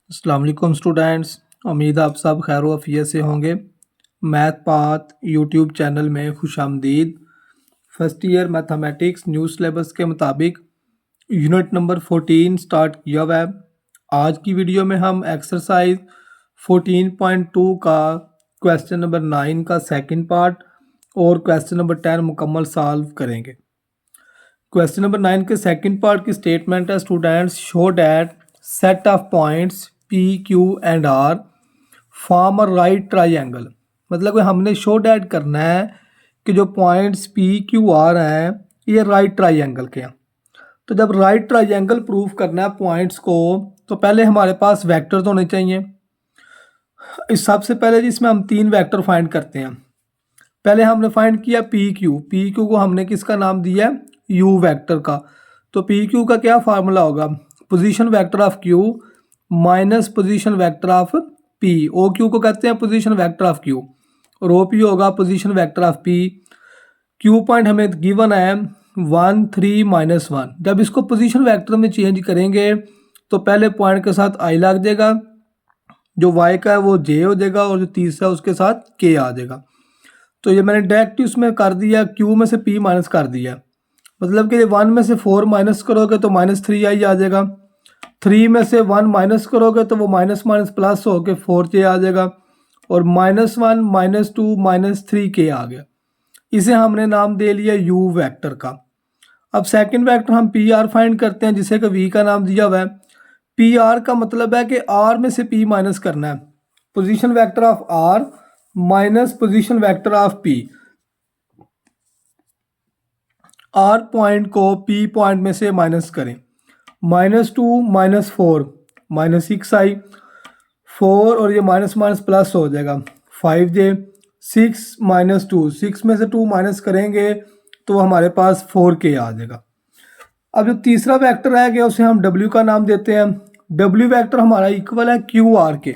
अस्सलाम वालेकुम स्टूडेंट्स। उम्मीद आप सब खैर वफ़ियत से होंगे। मैथ पाथ यूट्यूब चैनल में खुशामदीद। First year mathematics new syllabus के मुताबिक यूनिट नंबर 14 स्टार्ट किया हुआ है। आज की वीडियो में हम एक्सरसाइज 14.2 का क्वेश्चन नंबर 9 का सेकंड पार्ट और क्वेश्चन नंबर 10 मुकम्मल सॉल्व करेंगे। क्वेश्चन नंबर 9 के सेकंड पार्ट की स्टेटमेंट है students, show that set of points P Q and R form a right triangle. मतलब कि हमने शो डैट करना है कि जो पॉइंट्स पी क्यू आर हैं ये राइट ट्राइंगल के हैं। तो जब राइट ट्राइंगल प्रूव करना है पॉइंट्स को तो पहले हमारे पास वेक्टर्स होने चाहिए। इस सबसे पहले जिसमें हम 3 वेक्टर फाइंड करते हैं। पहले हमने फाइंड किया पी क्यू को हमने किसका नाम दिया है, यू वेक्टर का। तो पी क्यू का क्या फार्मूला होगा, position vector of Q minus position vector of P. O Q को कहते हैं पोजीशन वेक्टर ऑफ क्यू और ओ पी होगा position vector of P. Q point हमें गिवन है 1 3 -1। जब इसको पोजीशन वेक्टर में चेंज करेंगे तो पहले पॉइंट के साथ आई लग जाएगा, जो वाई का है वो जे हो जाएगा और जो तीसरा उसके साथ के आ जाएगा। तो ये मैंने डायरेक्ट उसमें कर दिया, क्यू में से पी माइनस कर दिया। मतलब कि 1 में से 4 माइनस करोगे तो -3 आई आ जाएगा। 3 में से 1 माइनस करोगे तो वो माइनस माइनस प्लस होके 4 आ जाएगा और -1 -2 -3 के आ गया। इसे हमने नाम दे लिया यू वेक्टर का। अब सेकंड वेक्टर हम पी आर फाइंड करते हैं जिसे कि वी का नाम दिया हुआ है। पी आर का मतलब है कि आर में से पी माइनस करना है। Position vector of R minus position vector of P. R point को पी पॉइंट में से माइनस करें। -2 -4 -6 आई 4 और ये माइनस माइनस प्लस हो जाएगा 5j। 6 -2 6 में से 2 माइनस करेंगे तो हमारे पास 4k आ जाएगा। अब जो तीसरा वेक्टर रह गया उसे हम w का नाम देते हैं। w वेक्टर हमारा इक्वल है क्यू आर के।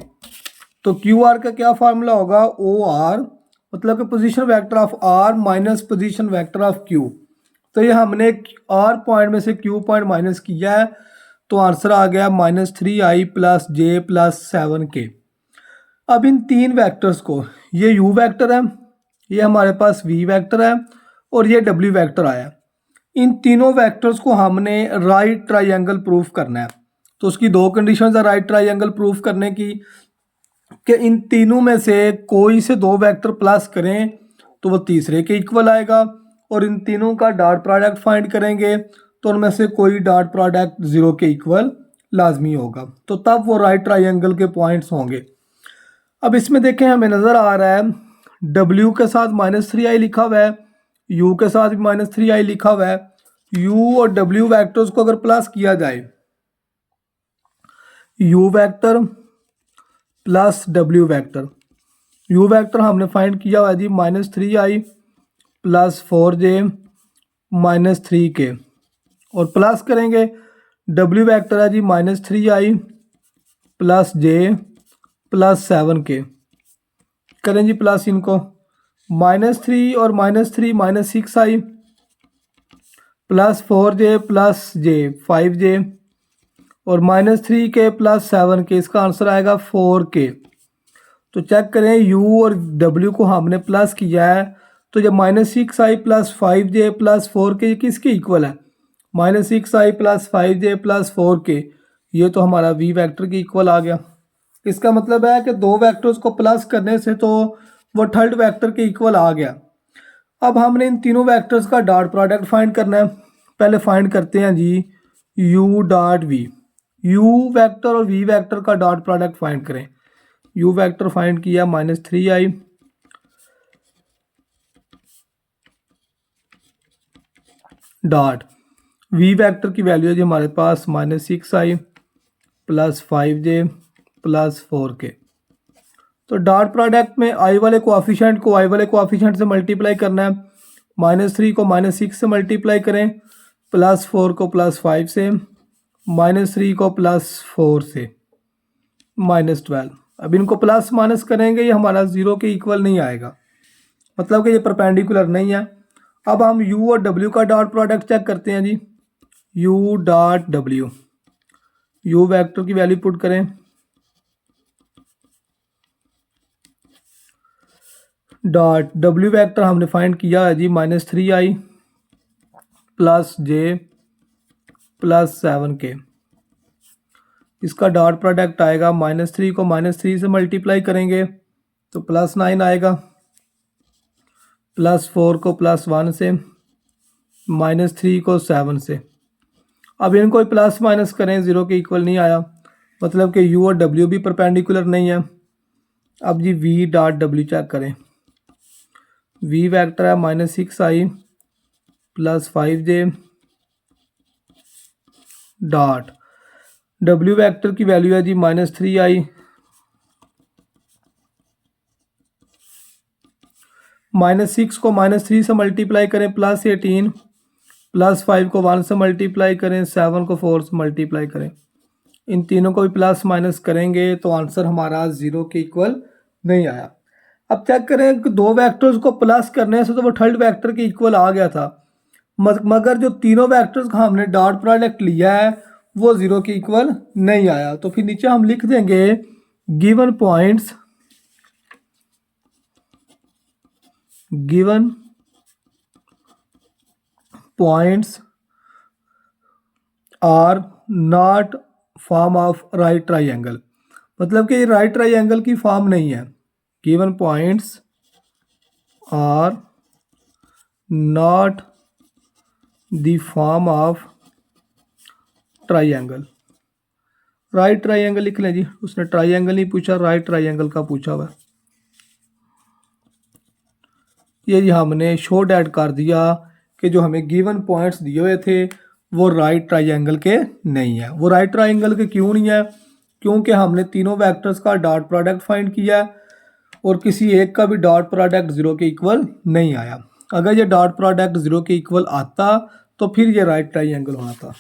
तो क्यू आर का क्या फार्मूला होगा, ओ आर मतलब कि position vector of R minus position vector of Q. तो ये हमने आर पॉइंट में से क्यू पॉइंट माइनस किया है तो आंसर आ गया -3i + j + 7k। अब इन 3 वेक्टर्स को, ये u वेक्टर है, ये हमारे पास v वेक्टर है और ये w वेक्टर आया। इन तीनों वेक्टर्स को हमने राइट ट्राइंगल प्रूफ करना है। तो उसकी 2 कंडीशंस है राइट ट्राइंगल प्रूफ करने की कि इन तीनों में से कोई से 2 वेक्टर प्लस करें तो वो तीसरे के इक्वल आएगा और इन तीनों का डॉट प्रोडक्ट फाइंड करेंगे तो उनमें से कोई डॉट प्रोडक्ट 0 के इक्वल लाजमी होगा, तो तब वो राइट ट्राइंगल के पॉइंट्स होंगे। अब इसमें देखें हमें नज़र आ रहा है W के साथ -3i लिखा हुआ है, U के साथ भी -3i लिखा हुआ है। U और W वेक्टर्स को अगर प्लस किया जाए, U vector plus W vector, U vector हमने फाइंड किया हुआ है जी -3i + 4j -3k और प्लस करेंगे W वेक्टर है जी -3i + j + 7k। करें जी प्लस इनको, -3 और -3 -6i + 4j + j 5j और -3k + 7k, इसका आंसर आएगा 4k। तो चेक करें u और w को हमने प्लस किया है तो जब -6i + 5j + 4k किसके इक्वल है, -6i + 5j + 4k, ये तो हमारा v वेक्टर के इक्वल आ गया। इसका मतलब है कि 2 वेक्टर्स को प्लस करने से तो वो थर्ड वेक्टर के इक्वल आ गया। अब हमने इन तीनों वेक्टर्स का डॉट प्रोडक्ट फाइंड करना है। पहले फाइंड करते हैं जी u dot v। u vector और v वेक्टर का डॉट प्रोडक्ट फाइंड करें। u वेक्टर फाइंड किया -3i डॉट v वेक्टर की वैल्यू है जी हमारे पास -6i + 5j + 4k। तो डॉट प्रोडक्ट में i वाले कोएफिशिएंट को i वाले कोएफिशिएंट से मल्टीप्लाई करना है। -3 को -6 से मल्टीप्लाई करें, +4 को +5 से, -3 को +4 से, -12। अब इनको प्लस माइनस करेंगे ये हमारा 0 के इक्वल नहीं आएगा, मतलब कि ये परपेंडिकुलर नहीं है। अब हम u और w का डॉट प्रोडक्ट चेक करते हैं जी। u dot w, u vector की वैल्यू पुट करें डॉट डब्ल्यू वेक्टर हमने फाइंड किया है जी -3i प्लस जे प्लस 7k। इसका डॉट प्रोडक्ट आएगा -3 को -3 से मल्टीप्लाई करेंगे तो +9 आएगा, +4 को +1 से, -3 को 7 से। अब इनको प्लस माइनस करें, ज़ीरो के इक्वल नहीं आया, मतलब कि u और w भी परपेंडिकुलर नहीं है। अब जी v डॉट w चेक करें, v वेक्टर है -6i plus 5j dot w vector की वैल्यू है जी -3i -6 को -3 से मल्टीप्लाई करें +18 +5 को 1 से मल्टीप्लाई करें, 7 को 4 से मल्टीप्लाई करें। इन तीनों को भी प्लस माइनस करेंगे तो आंसर हमारा 0 के इक्वल नहीं आया। अब चेक करें कि दो वेक्टर्स को प्लस करने से तो वो थर्ड वेक्टर के इक्वल आ गया था, मगर जो तीनों वेक्टर्स का हमने डॉट प्रोडक्ट लिया है वो 0 के इक्वल नहीं आया। तो फिर नीचे हम लिख देंगे given points are not form of right triangle, मतलब कि ये राइट ट्राइंगल की फॉर्म नहीं है। Given points are not the form of triangle. Right triangle लिख लें जी, उसने ट्राइंगल नहीं पूछा, राइट ट्राइंगल का पूछा हुआ। ये जी हमने शो डैट कर दिया कि जो हमें गिवन पॉइंट्स दिए हुए थे वो राइट ट्राइंगल के नहीं है। वो राइट ट्राइंगल के क्यों नहीं है? क्योंकि हमने तीनों वेक्टर्स का डॉट प्रोडक्ट फाइंड किया और किसी एक का भी डॉट प्रोडक्ट 0 के इक्वल नहीं आया। अगर ये डॉट प्रोडक्ट 0 के इक्वल आता तो फिर ये राइट ट्राइंगल होना था।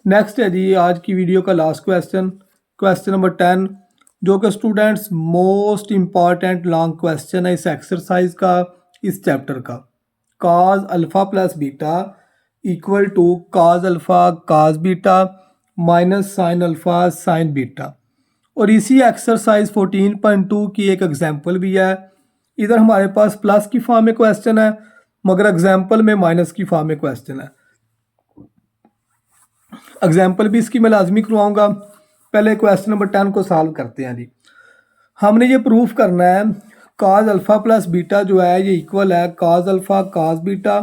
नेक्स्ट है जी आज की वीडियो का लास्ट क्वेश्चन, क्वेश्चन नंबर 10, जो कि students most important long question है इस एक्सरसाइज का, इस चैप्टर का। cos alpha plus beta equal to cos alpha cos beta minus sine alpha sine beta. और इसी एक्सरसाइज 14.2 की एक एग्जाम्पल भी है। इधर हमारे पास प्लस की फॉर्म में क्वेश्चन है, मगर एग्जाम्पल में माइनस की फॉर्म में क्वेश्चन है। एग्जाम्पल भी इसकी मैं लाजमी करवाऊंगा। पहले क्वेश्चन नंबर 10 को सॉल्व करते हैं जी। हमने ये प्रूफ करना है cos अल्फ़ा प्लस बीटा जो है ये इक्वल है cos alpha cos beta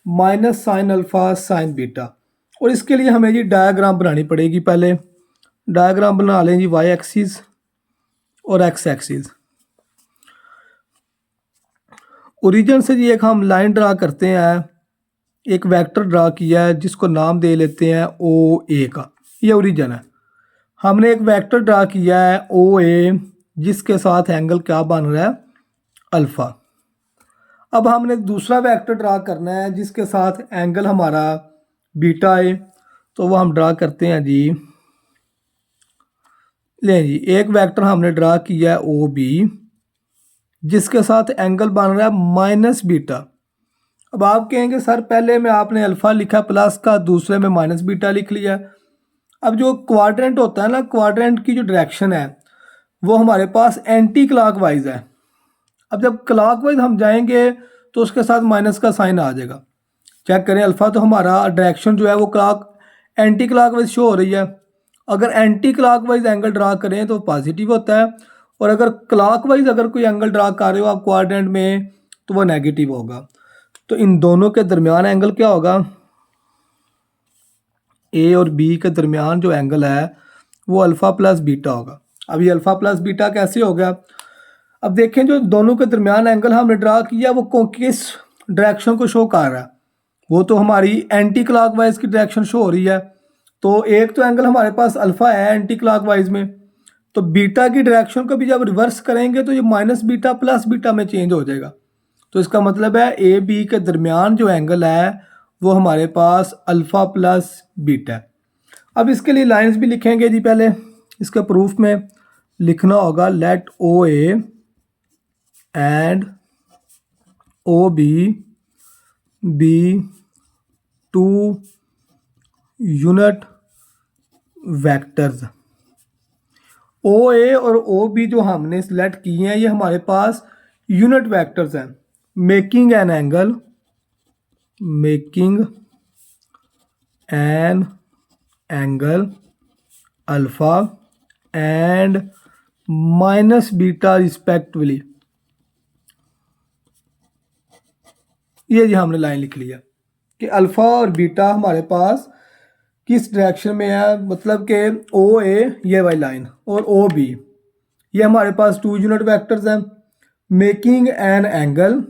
minus sine alpha sine beta. और इसके लिए हमें जी डायग्राम बनानी पड़ेगी। पहले डायग्राम बना लें जी, वाई एक्सिस और एक्स एक्सिस। ओरिजिन से जी एक हम लाइन ड्रा करते हैं, एक वेक्टर ड्रा किया है जिसको नाम दे लेते हैं ओ ए का, ये ओरिजिन है। हमने एक वेक्टर ड्रा किया है ओ ए जिसके साथ एंगल क्या बन रहा है, अल्फ़ा। अब हमने दूसरा वेक्टर ड्रा करना है जिसके साथ एंगल हमारा बीटा है, तो वो हम ड्रा करते हैं जी। लें जी, एक वेक्टर हमने ड्रा किया है ओ बी जिसके साथ एंगल बन रहा है माइनस बीटा। अब आप कहेंगे सर पहले में आपने अल्फ़ा लिखा प्लस का, दूसरे में माइनस बीटा लिख लिया। अब जो क्वाड्रेंट होता है ना, क्वाड्रेंट की जो डायरेक्शन है वो हमारे पास एंटी क्लॉकवाइज है। अब जब क्लॉकवाइज हम जाएंगे तो उसके साथ माइनस का साइन आ जाएगा। चेक करें, अल्फ़ा तो हमारा डायरेक्शन जो है वो एंटी क्लॉकवाइज शो हो रही है। अगर एंटी क्लॉकवाइज एंगल ड्रा करें तो पॉजिटिव होता है, और अगर क्लॉकवाइज अगर कोई एंगल ड्रा कर रहे हो आप क्वाड्रेंट में तो वो नेगेटिव होगा। तो इन दोनों के दरमियान एंगल क्या होगा, ए और बी के दरमियान जो एंगल है वो अल्फ़ा प्लस बीटा होगा। अब ये अल्फ़ा प्लस बीटा कैसे हो गया? अब देखें जो दोनों के दरमियान एंगल हमने ड्रा किया वो किस डायरेक्शन को शो कर रहा है, वो तो हमारी एंटी क्लॉकवाइज की डायरेक्शन शो हो रही है। तो एक तो एंगल हमारे पास अल्फ़ा है एंटी क्लॉकवाइज में, तो बीटा की डायरेक्शन को भी जब रिवर्स करेंगे तो ये माइनस बीटा प्लस बीटा में चेंज हो जाएगा। तो इसका मतलब है ए बी के दरमियान जो एंगल है वो हमारे पास अल्फ़ा प्लस बीटा है। अब इसके लिए लाइंस भी लिखेंगे जी। पहले इसके प्रूफ में लिखना होगा let O A and O B two unit vectors. O A और ओ बी जो हमने सिलेक्ट किए हैं ये हमारे पास यूनिट वेक्टर्स हैं, making an angle alpha and minus beta respectively. ये जी हमने लाइन लिख लिया कि अल्फा और बीटा हमारे पास किस डायरेक्शन में है, मतलब कि ओ ए ये वाली लाइन और ओ बी, ये हमारे पास टू यूनिट वेक्टर्स हैं। मेकिंग एन एंगल,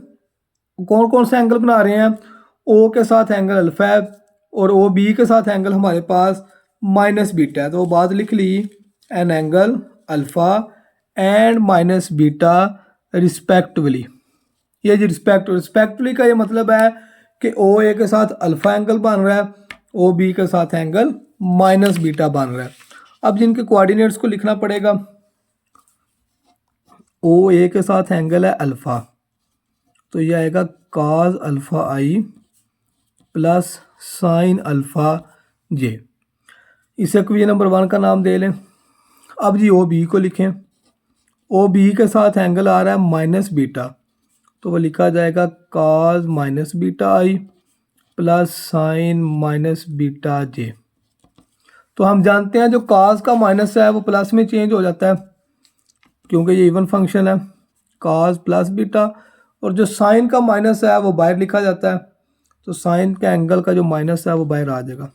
कौन कौन सा एंगल बना रहे हैं, ओ के साथ एंगल अल्फा है और ओ बी के साथ एंगल हमारे पास माइनस बीटा है, तो वो बात लिख ली, an angle alpha and minus beta respectively. ये जो रिस्पेक्टिवली का ये मतलब है कि ओ ए के साथ अल्फा एंगल बन रहा है, ओ बी के साथ एंगल माइनस बीटा बन रहा है। अब जिनके कोऑर्डिनेट्स को लिखना पड़ेगा, ओ ए के साथ एंगल है अल्फा, तो ये आएगा cos alpha i plus sine alpha जे। इसे इक्वेशन नंबर 1 का नाम दे लें। अब जी ओ बी को लिखें, ओ बी के साथ एंगल आ रहा है माइनस बीटा, तो वो लिखा जाएगा cos माइनस बीटा आई प्लस साइन माइनस बीटा जे। तो हम जानते हैं जो cos का माइनस है वो प्लस में चेंज हो जाता है क्योंकि ये इवन फंक्शन है, cos प्लस बीटा, और जो साइन का माइनस है वो बाहर लिखा जाता है, तो साइन के एंगल का जो माइनस है वो बाहर आ जाएगा,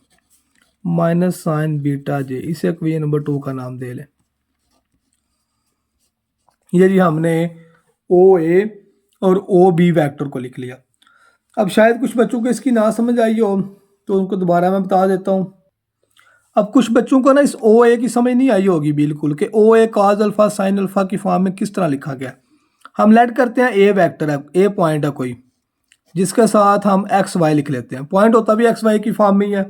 माइनस साइन बीटा जे। इसे इक्वेशन नंबर 2 का नाम दे लें। ये जी हमने ओ ए और ओ बी वैक्टर को लिख लिया। अब शायद कुछ बच्चों को इसकी ना समझ आई हो तो उनको दोबारा मैं बता देता हूँ। अब कुछ बच्चों को ना इस ओ ए की समझ नहीं आई होगी बिल्कुल कि ओ ए कॉस अल्फा साइन अल्फा की फॉर्म में किस तरह लिखा गया। हम लेट करते हैं ए वेक्टर है, ए पॉइंट है कोई, जिसके साथ हम एक्स वाई लिख लेते हैं, पॉइंट होता भी एक्स वाई की फॉर्म में ही है।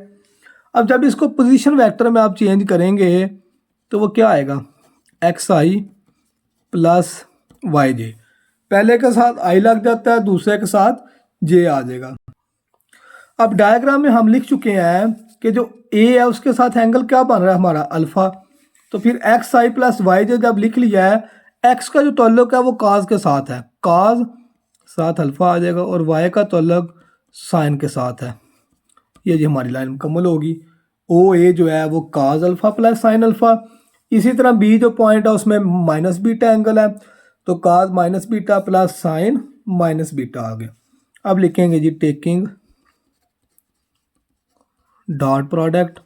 अब जब इसको पोजीशन वेक्टर में आप चेंज करेंगे तो वो क्या आएगा, एक्स आई प्लस वाई जे। पहले के साथ आई लग जाता है, दूसरे के साथ जे आ जाएगा। अब डायग्राम में हम लिख चुके हैं कि जो ए है उसके साथ एंगल क्या बन रहा है हमारा अल्फा, तो फिर एक्स आई प्लस वाई जे जब लिख लिया है, एक्स का जो ताल्लुक है वो काज के साथ है, काज साथ अल्फा आ जाएगा और वाई का ताल्लुक साइन के साथ है। ये जी हमारी लाइन मुकम्मल होगी। ओ ए जो है वो काज अल्फा प्लस साइन अल्फा, इसी तरह बी जो पॉइंट है उसमें माइनस बीटा एंगल है, तो cos minus beta plus sine minus beta आ गया। अब लिखेंगे जी taking dot product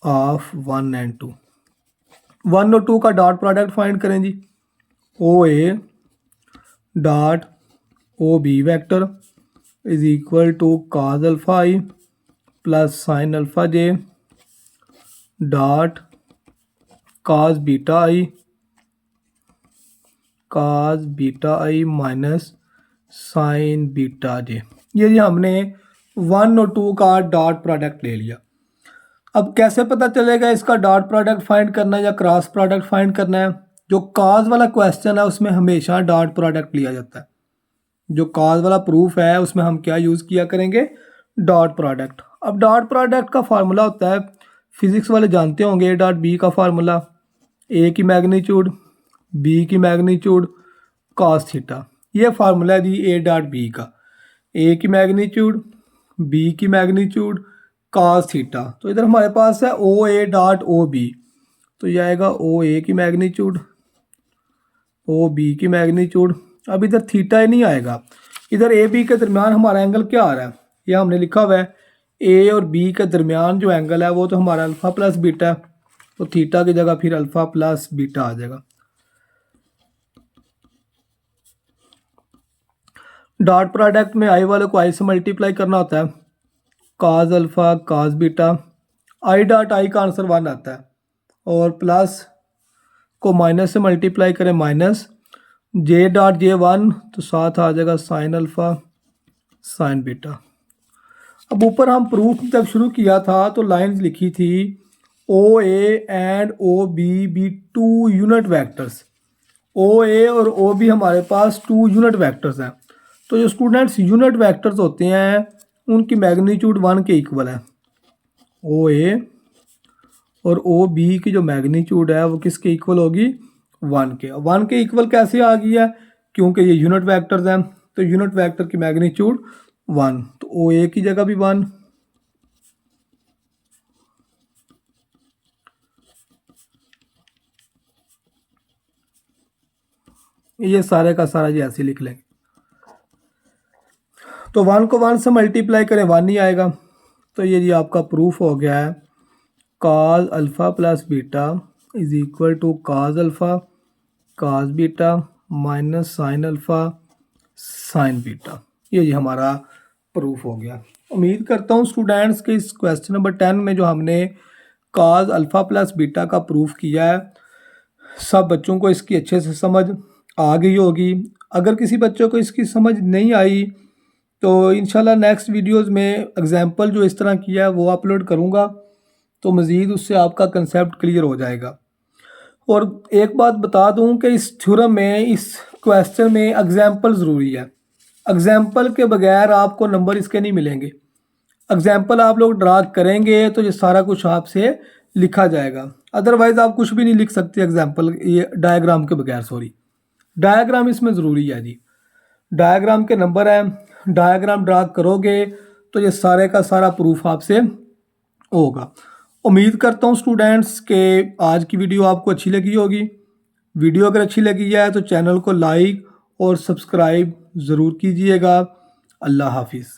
of 1 and 2, 1 और 2 का डॉट प्रोडक्ट फाइंड करें जी। O A dot O B vector is equal to cos alpha i plus sine alpha j dot cos beta i minus sine beta j. ये जी हमने 1 और 2 का dot product ले लिया। अब कैसे पता चलेगा इसका डॉट प्रोडक्ट फाइंड करना है या क्रॉस प्रोडक्ट फाइंड करना है। जो कॉज वाला क्वेश्चन है उसमें हमेशा डॉट प्रोडक्ट लिया जाता है। जो कॉज वाला प्रूफ है उसमें हम क्या यूज़ किया करेंगे, डॉट प्रोडक्ट। अब डॉट प्रोडक्ट का फार्मूला होता है, फिजिक्स वाले जानते होंगे, ए डॉट बी का फार्मूला, ए की मैग्नीट्यूड बी की मैग्नीट्यूड कॉस थीटा। ये फार्मूला है जी ए डॉट बी का, ए की मैग्नीट्यूड बी की मैग्नीट्यूड कॉस थीटा। तो इधर हमारे पास है ओ ए डॉट ओ बी, तो ये आएगा ओ ए की मैग्नीट्यूड ओ बी की मैग्नीट्यूड। अब इधर थीटा ही नहीं आएगा, इधर ए बी के दरमियान हमारा एंगल क्या आ रहा है, ये हमने लिखा हुआ है ए और बी के दरमियान जो एंगल है वो तो हमारा अल्फ़ा प्लस बीटा है, तो थीटा की जगह फिर अल्फ़ा प्लस बीटा आ जाएगा। डॉट प्रोडक्ट में आई वाले को आई से मल्टीप्लाई करना होता है, काज alpha cause beta, I dot I का आंसर 1 आता है, और प्लस को माइनस से मल्टीप्लाई करें माइनस जे डॉट जे 1, तो साथ आ जाएगा साइन अल्फ़ा साइन बीटा। अब ऊपर हम प्रूफ जब शुरू किया था तो लाइंस लिखी थी O A and O B B two unit vectors, O A और ओ बी हमारे पास 2 यूनिट वेक्टर्स हैं। तो जो स्टूडेंट्स यूनिट वेक्टर्स होते हैं उनकी मैग्नीट्यूड 1 के इक्वल है। ओ ए और ओ बी की जो मैग्नीट्यूड है वो किसके इक्वल होगी, 1 के। 1 के इक्वल कैसे आ गया है, क्योंकि ये यूनिट वेक्टर्स हैं, तो यूनिट वेक्टर की मैग्नीट्यूड 1, तो ओ ए की जगह भी 1। ये सारे का सारा जी ऐसे लिख लेंगे। तो 1 को 1 से मल्टीप्लाई करें 1 ही आएगा। तो ये जी आपका प्रूफ हो गया है, cos alpha plus beta is equal to cos alpha cos beta minus sine alpha sine beta. ये जी हमारा प्रूफ हो गया। उम्मीद करता हूँ स्टूडेंट्स के इस क्वेश्चन नंबर 10 में जो हमने cos अल्फ़ा प्लस बीटा का प्रूफ किया है, सब बच्चों को इसकी अच्छे से समझ आ गई होगी। अगर किसी बच्चों को इसकी समझ नहीं आई तो इंशाल्लाह नेक्स्ट वीडियोस में एग्जाम्पल जो इस तरह किया है वो अपलोड करूँगा, तो मज़ीद उससे आपका कंसेप्ट क्लियर हो जाएगा। और एक बात बता दूं कि इस थ्योरम में, इस क्वेश्चन में एग्जाम्पल ज़रूरी है। एग्जाम्पल के बगैर आपको नंबर इसके नहीं मिलेंगे। एग्जाम्पल आप लोग ड्रा करेंगे तो ये सारा कुछ आपसे लिखा जाएगा, अदरवाइज़ आप कुछ भी नहीं लिख सकते एग्जाम्पल, ये डायग्राम के बगैर। सॉरी, डायग्राम इसमें ज़रूरी है जी। डायग्राम के नंबर हैं, डायग्राम ड्रा करोगे तो ये सारे का सारा प्रूफ आपसे होगा। उम्मीद करता हूँ स्टूडेंट्स के आज की वीडियो आपको अच्छी लगी होगी। वीडियो अगर अच्छी लगी है तो चैनल को लाइक और सब्सक्राइब ज़रूर कीजिएगा। अल्लाह हाफिज़।